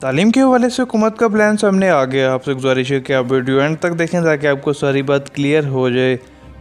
तालीम के हवाले से हुकूमत का प्लान सामने आ गया। आपसे गुजारिश है कि आप वीडियो एंड तक देखें ताकि आपको सारी बात क्लियर हो जाए।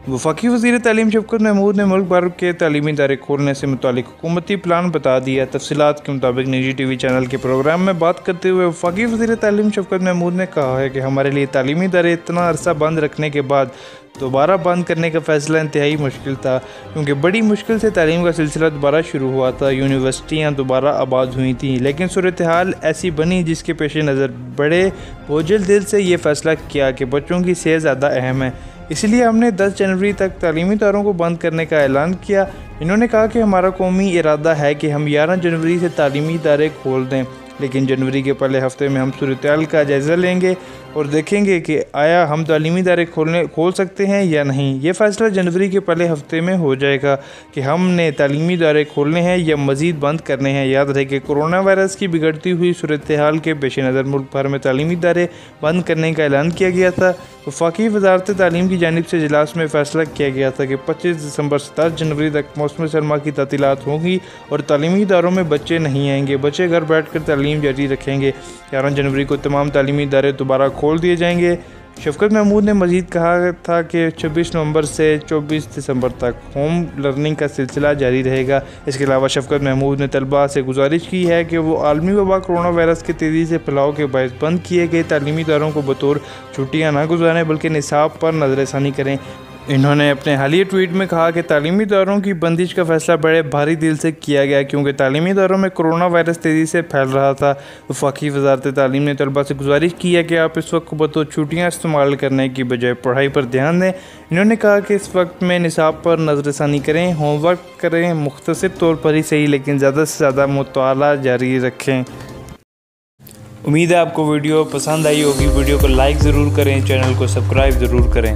वफाकी वज़ीर तालीम शफ़क़त महमूद ने मुल्क भर के तालीमी इदारे खोलने से मुतालिक हुकूमती प्लान बता दिया। तफसीलात के मुताबिक निजी TV चैनल के प्रोग्राम में बात करते हुए वफाकी वज़ीर तालीम शफ़क़त महमूद ने कहा है कि हमारे लिए तालीमी इदारे इतना अरसा बंद रखने के बाद दोबारा बंद करने का फ़ैसला इंतहाई मुश्किल था, क्योंकि बड़ी मुश्किल से तालीम का सिलसिला दोबारा शुरू हुआ था। यूनिवर्सिटियाँ दोबारा आबाद हुई थीं, लेकिन सूरत हाल ऐसी बनी जिसके पेश नज़र बड़े बोझल दिल से ये फ़ैसला किया कि बच्चों की सेहत ज़्यादा अहम है, इसलिए हमने 10 जनवरी तक तालीमी इदारों को बंद करने का ऐलान किया। इन्होंने कहा कि हमारा कौमी इरादा है कि हम 11 जनवरी से तालीमी इदारे खोल दें, लेकिन जनवरी के पहले हफ्ते में हम सूरत हाल का जायज़ा लेंगे और देखेंगे कि आया हम तालीमी इदारे खोल सकते हैं या नहीं। ये फ़ैसला जनवरी के पहले हफ्ते में हो जाएगा कि हमने तालीमी इदारे खोलने हैं या मज़ीद बंद करने हैं। याद रहे कि कोरोना वायरस की बिगड़ती हुई सूरत हाल के पेश नज़र मुल्क भर में तालीमी इदारे बंद करने का ऐलान किया गया था। वफाकी वज़ारत तालीम की जानिब से इजलास में फ़ैसला किया गया था कि 25 दिसंबर से 10 जनवरी तक मौसम सरमा की तातीलात होंगी और तालीमी इदारों में बच्चे नहीं आएंगे। बच्चे घर बैठ कर तालीम जारी रखेंगे। 11 जनवरी को तमाम तालीमी इदारे दोबारा खोल दिए जाएंगे। शफ़क़त महमूद ने मज़ीद कहा था कि 26 नवंबर से 24 दिसंबर तक होम लर्निंग का सिलसिला जारी रहेगा। इसके अलावा शफ़क़त महमूद ने तलबा से गुजारिश की है कि वो आलमी वबा कोरोना वायरस के तेज़ी से फैलाव के बायस बंद किए गए तालीमी इदारों को बतौर छुट्टियाँ न गुजारें बल्कि निसाब पर नज़रसानी करें। इन्होंने अपने हालिया ट्वीट में कहा कि तालीमी इदारों की बंदिश का फ़ैसला बड़े भारी दिल से किया गया, क्योंकि तालीमी इदारों में कोरोना वायरस तेज़ी से फैल रहा था। वफाकी वज़ारत तालीम ने तलबा से गुजारिश की है कि आप इस वक्त बतौर छुट्टियाँ इस्तेमाल करने की बजाय पढ़ाई पर ध्यान दें। इन्होंने कहा कि इस वक्त में निसाब पर नज़रसानी करें, होमवर्क करें, मुख्तसर तौर पर ही सही लेकिन ज़्यादा से ज़्यादा मुताला जारी रखें। उम्मीद है आपको वीडियो पसंद आई होगी। वीडियो को लाइक ज़रूर करें, चैनल को सब्सक्राइब ज़रूर करें।